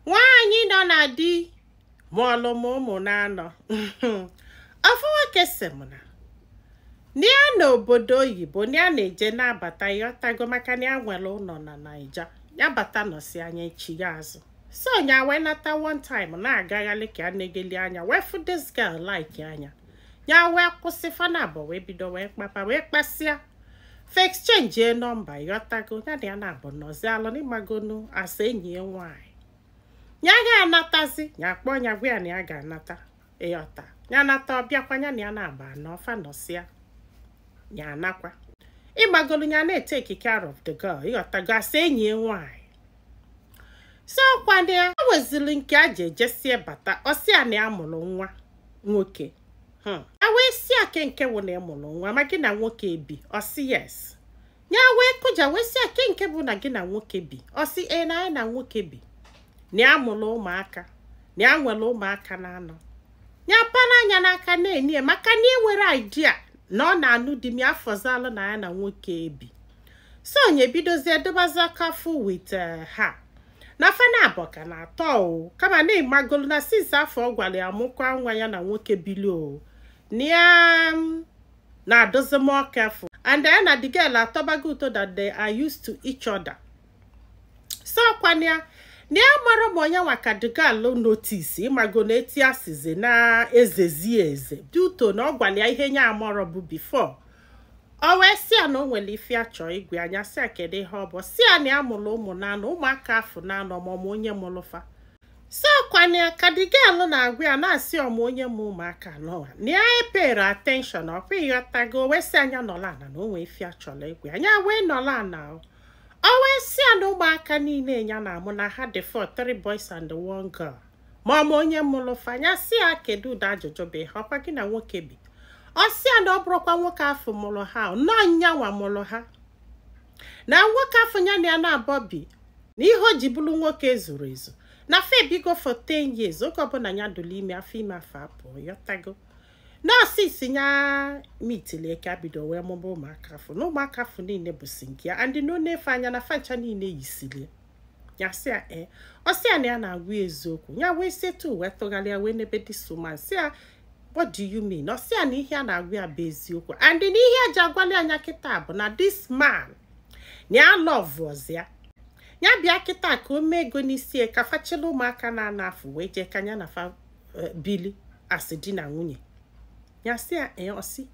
Nwaanyị nọ na di mụọlụ m ụmụ na-anọ ọfụwa kesemna nia n'obodo oyibo nia na-eje na-abata ịghọtago maka na ya nwere ụlọ na Naija ya bata nọsi anya echi ya azụ so nya wee nata one time na-agaghalị ka a negeli anya wee fụ this girl like anya ya wee kwụsị fanabọ wee bido wee kpapa wee kpasịa fe exchange nọmba ịghọtago ya na ya na-abụ nọzi alụ n'ịmagonu asa enyi ya nwaanyị ya ga-anatazi ya kpọọ ya gwa ya na ya ga-anata ịghọta ya nata ọbịakwanya na ya na-aba n'ọfa nọsịa ya anakwa ịgbagolu ya na-eteki care of the girl ịghọtago asa enyi ya nwaanyị so kwade ya wezili nke a ji ejesie bata ọsịa na ya mụrụ nwa nwoke a wee si ake nke bụ na ya mụrụ nwa ma gị na nwoke bi ọsị yes ya wee kụja wee si ake nke bụ na gị na nwoke bi ọsị na ya na nwoke bi na ya mụrụ ụmụaka na ya nwere ụmụaka na-anọ ya para anya n'aka na-enye maka na enwere idea na ọ na-anụ di m afọzalụ na ya na nwoke ebi so onye bidozie edobazi aka fụ with ha na fana abọka na atọ kama na ịmagolu na since afọ ọ gwara ya mụkwa nwa ya na nwoke bili na adozi more careful and I na the girl atọbago uto that they are used to each other so kwanya na mara mo nya waka the girl notice ịmago na eti asize na ezezi eze duto na ọ gwara ya ihe nya amọrọ bụ before o wee si na o nwere ife achọ igwe anya si akede ha ọbọ si na amụrụ ụmụ na anọ ụmụaka afọ na anọ ma onye mụlụfa so kwanya ka the girl na-agwa ya na-asị ọmụ onye mụ ụmụaka nọ na ya epere attention ọkwa ịghọtago wee si anya nọla ana na o nwee ife achọrọ igwe anya wee nọla ana always see no ụmụaka niile nya na amụ na ha dị 3 boys and 1 girl ma onye mụrụ fanya si ya kedu ụda ajụjụ be ha ọkwa gị na nwoke bi ọ si ya na ọ bụrụkwa nwoke afọ mụrụ ha nọ nyanwa mụrụ ha na nwoke afọ nya na ya na-abọ bi na ihe o ji bụrụ nwoke zuru ezu na fe bigo for 10 years oge ọbụla ya dụrụ ime afọ apụ yọtago nọọsịs nya mitili ka bido wee mụba ụmụaka afọ na ụmụaka afọ niile bụ sinki ya and no nefe anya na fancha niile yisili ya sị ya ọsịa na ya na-agwa eziokwu ya wee setu wee tụgharịa wee n'ebe disuma sị ya what do you mean ọsịa na ihe a na-agwa ya bụ eziokwu and na ihe eji agwali anya kịta bụ na this man na ya lọvụzi ya bịa kịta ka o mee ego n'isi ka fachila ụmụaka na-ana afọ wee jee kanya na fa bili asị di na nwunye ya si ọsị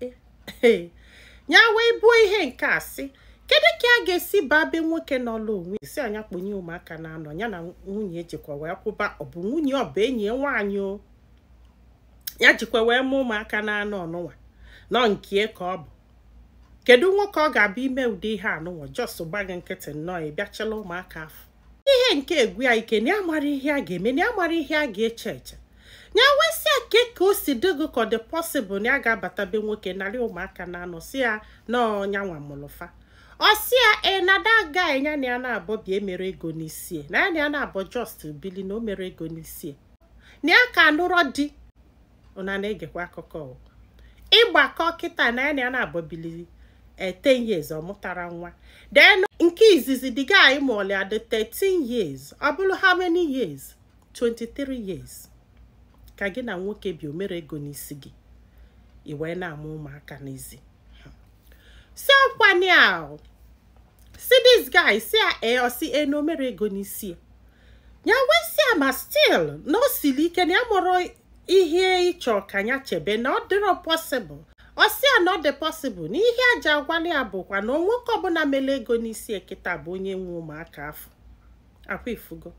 ya wee buo ihe nke asị kedu ka a ga-esi baa be nwoke n'ọlụ onwe si anya kponye ụmụaka na-anọ ya na nwunye ejikwa wee kwụba ọ bụ nwunye ọ bụ enyi nwaanyị o ya jikwa wee mụ ụmụaka na-anọ ọnụnwa nọ nke ka ọ bụ kedu nwoke ọ ga-abụ ime ụdị ihe anụnwa jos gbaghị nkịtị nnọọ ịbịachila ụmụaka afọ ihe nke egwu ya ike na ya mara ihe a ga-eme na ya mara ihe a ga-eche eche ya wesị ake ka o si dịgo ka ọ dị possible na ya ga-abata be nwoke narị ụmụaka na-anọ si ya na ọnya nwa mụlụfa ọ si ya na daga enya na ya na-abọ bịa emere ego n'isi na ya na-abọ just bili na o mere ego n'isi na ya ka anụrọ di ụna na-egekwa akụkọ ịgbakọ kịta na ya na-abọ bili 10 years ọ mụtara nwa then nke izizi the guy mụọlị adị 13 years ọ bụrụ how many years 23 years ka gị na nwoke bi o mere ego n'isi gị i wee na-amụ ụmụaka n'ezi si akwani ahụ si this guy si ọ si na o mere ego n'isi ya wee si ma still na o siri ike na ya mụrụ ihe ịchọ ka ya chebe na ọ dịrọ possible ọ si na ọ dị possible na ihe aja agwali ya bụkwa na nwoke ọbụla mere ego n'isi kịta bụ onye nwe ụmụaka afọ akwa ifugo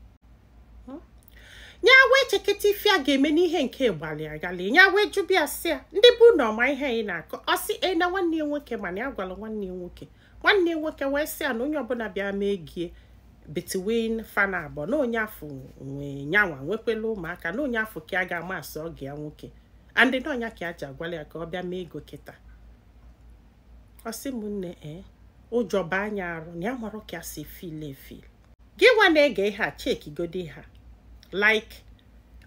nya wee cheketa ife a ga-eme n'ihe nke gbalị agali nya wee jụbịa sị ya ndị bụ na ọma ihe anyị na-akọ ọ sị na nwanne ya nwoke mana ya gwara nwanne ya nwoke wee sị ya na onye ọbụla bịa mee gie between fana abụọ na onye afọ nwe nyanwa nwekwela ụmụaka na onye afọ ka a ga-ama asị ọ ga nwoke andị na ọnya ka a ji agwala ya ka ọ bịa mee ego kịta ọ sị m nne ụjọ ba anya arụ na ya marụ ka a si file gị nwa na-ege ihe a chekigodi ha like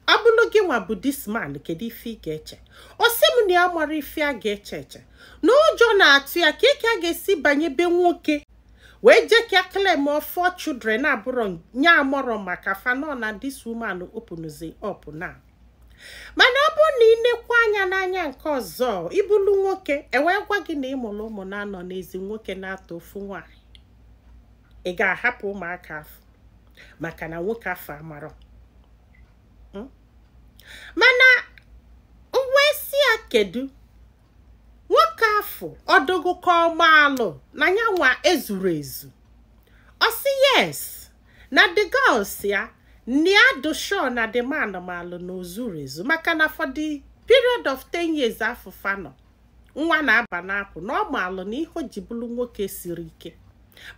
ọ bụrụ gị nwa bụ this man kedu ife ị ga-eche ọ sị m na ya mara ife a ga-eche na ụjọ na-atụ ya ka ike a ga-esi banye be nwoke we je ka claim of 4 children abụrụ nya amọrọ maka fano na this woman opens up now. Mana ọ bụ na inekwa anya n'anya nke ọzọ ibulu nwoke ewe gwa gị na ịmụrụ ụmụ na anọ n'ezi nwoke na-atọ ofu nwaanyị ị ga-ahapụ ụmụaka afọ maka na nwoke afọ amarọ. Mana wesi ya kedu nwoke afọ ọdụgụ ka ọmaalụ na ya nwa ezuru ezu. Ọ sị yes na the girls ya Niado show na the man malụ na ozuru ezu maka na for the period of 10 years afọ fano nwa na-aba n'apụ na ọ malụ na ihe ji bụrụ nwoke siri ike.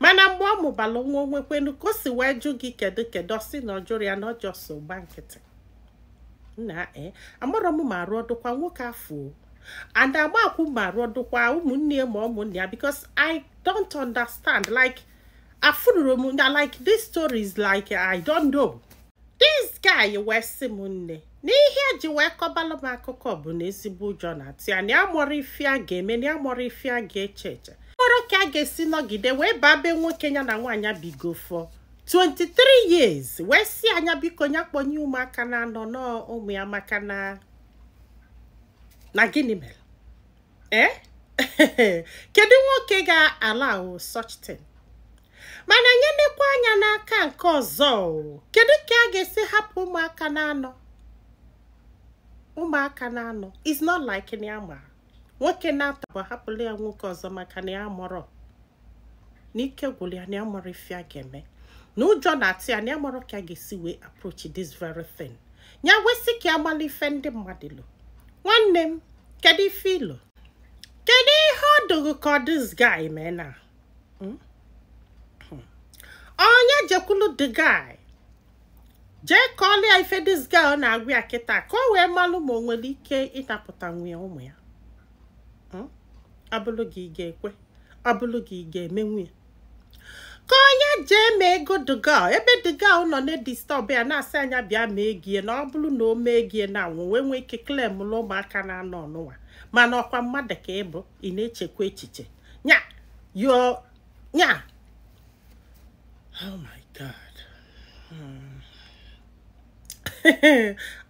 Mana mgbe ọ mụbalụ nwa onwekwenu ka o si wee jụ gị kedu si na ọjụrụ ya na ọjọọ so gba nkịtị. Na amara m ma arụ ọdụkwa nwoke afọ and agbakwu ma arụ ọdụkwa ụmụnne ma ụmụnne ya because I don't understand like afụrụ m na like this story is like I don't know. This guy wesi m nne n'ihe ji wee kọbalụ m akụkọ bụ na ezigbo ụjọ na-atụ ya na amụrụ ife a ga-eme na amụrụ ife a ga-eche eche ọrụ ka a ga-esi nọgide wee babe nwoke ya na nwaanyị bigo for 23 years wee si anya biko nya kpọnye ụmụaka na anọ n'ụmụ ya maka na gịnị mere kedu nwoke ga-allow such thing? Mana nye nekwa anya n'aka nke ọzọ kedu ka a ga-esi hapụ ụmụaka na anọ is not like na ama nwoke na-atọ hapụla ya nwoke ọzọ maka na ya mụrụ n'ike gwụrụ ya na ya mụrụ ife a ga-eme na ụjọ na-atụ ya na ya mụrụ ka a ga-esi wee approach this very thing ya wesị ka amala ife ndị mmadụ lo. Nwanne m kedu ife ilo kedu ihe ọ dụghị ka this guy mee na onye jekwulu the guy jee kọọlụ ya ife this guy ọ na-agwa ya kịta ka o wee malụ ma o nwere ike ịnapụta nwunye ụmụ ya. Abụlụ gị ga-ekwe abụlụ gị ga-eme nwunye ka onye jee mee ego the guy ebe the guy nọ na-disturb ya na-asị anya bịa mee gie na ọ bụrụ na o mee gie na anwụ wee nwee ike claim ụlọ ụmụaka na-anọ ọnụnwa mana ọkwa mmadụ ka ịbụ ị na-echekwa echiche nya oh my God.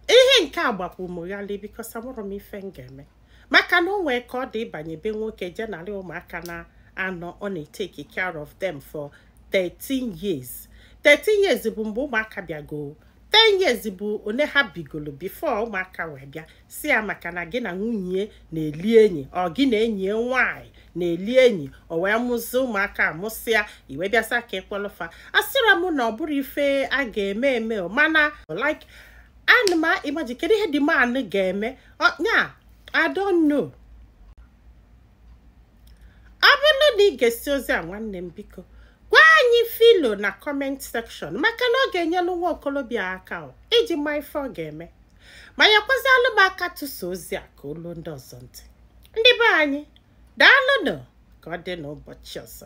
Ihe nke agbapụ m ghali because amụrụ m ife m ga-eme maka na o nwee ka ọ dị ịbanye be nwoke jenarị ụmụaka na anọ ọ na-take care of them for 13 years. 13 years bụ mgbe ụmụaka bịago 10 years bụ one ha bigolo before ụmụaka wee bịa si ya maka na gị na nwunye na-eli enyi ọ gị na enyi nwaanyị na-eli enyi o wee mụzi ụmụaka amụsịa iwe bịasa ka ekwelụfa asịra m na ọ bụrụ ife a ga-eme mana like anụma imagine kedu ihe dị man ga-eme nya I don't know. Ọ bụrụ na ị ga-esi ozi a nwanne m biko gwa anyị filo na comment section maka na ọ ga-enyelu nwa okolobịa aka iji ma ife ọ ga-eme ma ya kwazalụ m aka tụso ozi a ka olu ndị ọzọ ntị. Ndị be anyị daalụnụ ka ọ dị n'ụbọchị ọzọ.